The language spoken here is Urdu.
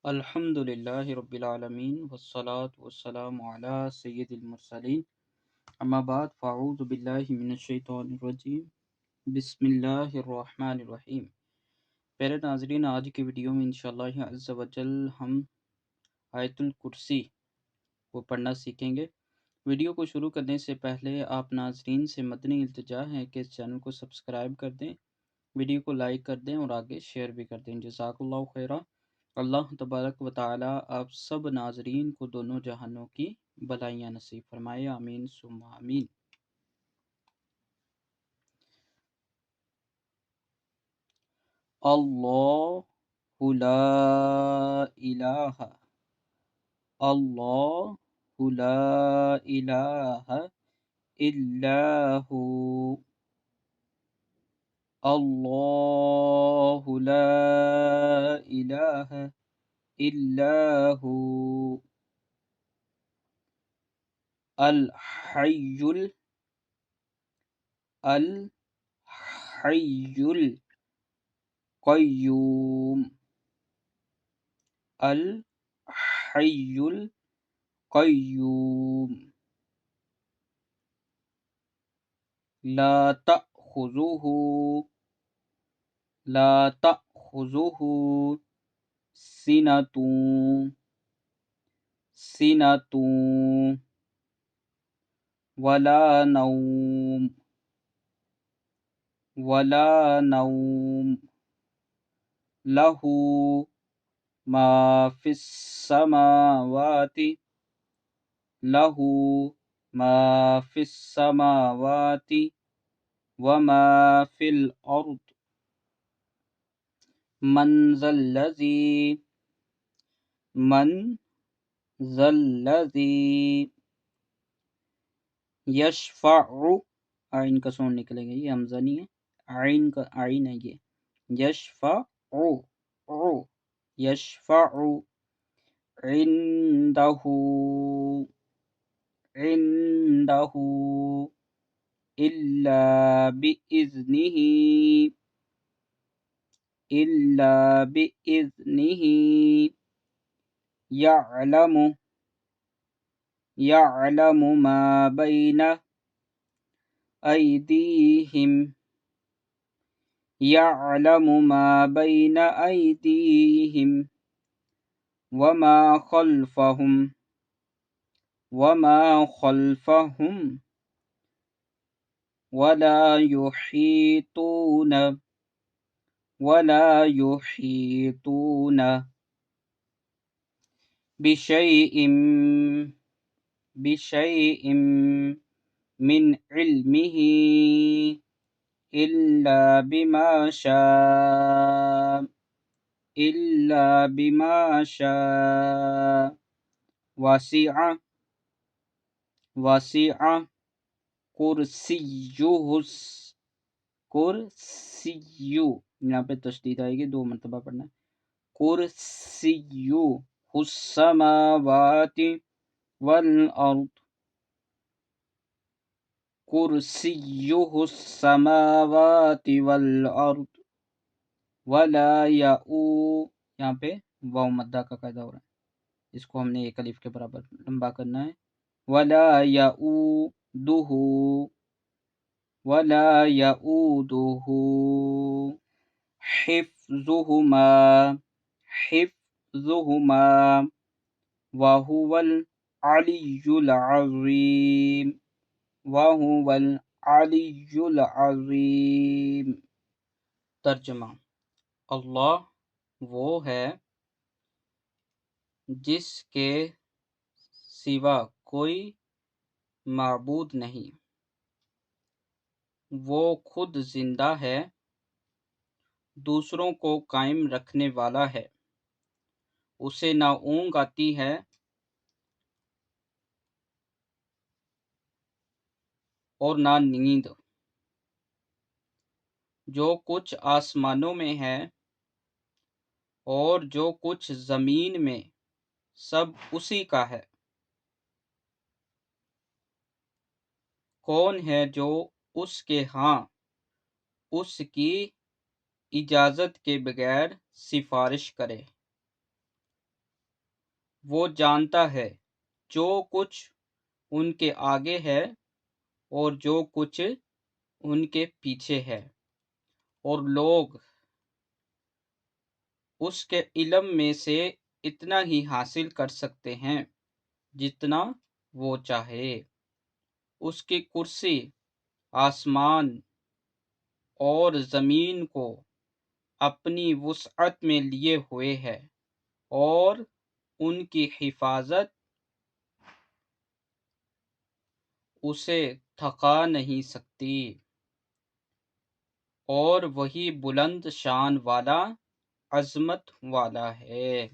الحمد للہ رب العالمین والصلاة والسلام علی سید المرسلین اما بعد فاعوذ باللہ من الشیطان الرجیم بسم اللہ الرحمن الرحیم۔ پیارے ناظرین، آج کی ویڈیو میں انشاءاللہ عز و جل ہم آیت الکرسی کو پڑھنا سیکھیں گے۔ ویڈیو کو شروع کرنے سے پہلے آپ ناظرین سے مدنی التجا ہے کہ اس چینل کو سبسکرائب کر دیں، ویڈیو کو لائک کر دیں اور آگے شیئر بھی کر دیں۔ جزاک اللہ خیرہ۔ اللہ تبارک و تعالی آپ سب ناظرین کو دونوں جہانوں کی بلائیاں نصیب فرمائے، آمین ثم آمین۔ اللہ لا الہ، اللہ لا الہ الا ہو، اللہ لا الہ الا ہو، الحی الحی القیوم، الحی القیوم، لا تأخذہ سنۃ ولا نوم لہ ما فی السماوات وما فی الارض، من ذا الذی یشفع، آئین کا سون نکلے گا، یہ حمزہ نہیں ہے، آئین ہے یہ، یشفع یشفع عندہ الا بإذنہ یعلم ما بین ایدیہم وما خلفہم ولا يحيطون بشيء من علمه إلا بما شاء وسع کرسیہ، یہاں پہ تشدید آئے گی، 2 مرتبہ پڑھنا ہے، کرسیہ السماوات والارض، کرسیہ السماوات والارض ولا یہاں پہ واو مدہ کا قاعدہ ہو رہا ہے، اس کو ہم نے ایک الف کے برابر لمبا کرنا ہے، ولا یؤودہ حفظہما وہو العلی العظیم۔ ترجمہ: اللہ وہ ہے جس کے سوا کوئی معبود نہیں، وہ خود زندہ ہے، دوسروں کو قائم رکھنے والا ہے، اسے نہ اونگ آتی ہے اور نہ نیند، جو کچھ آسمانوں میں ہے اور جو کچھ زمین میں سب اسی کا ہے۔ کون ہے جو اس کے ہاں اس کی اجازت کے بغیر سفارش کرے؟ وہ جانتا ہے جو کچھ ان کے آگے ہے اور جو کچھ ان کے پیچھے ہے، اور لوگ اس کے علم میں سے اتنا ہی حاصل کر سکتے ہیں جتنا وہ چاہے۔ اس کی کرسی آسمان اور زمین کو اپنی وسعت میں لیے ہوئے ہے، اور ان کی حفاظت اسے تھکا نہیں سکتی، اور وہی بلند شان والا، عظمت والا ہے۔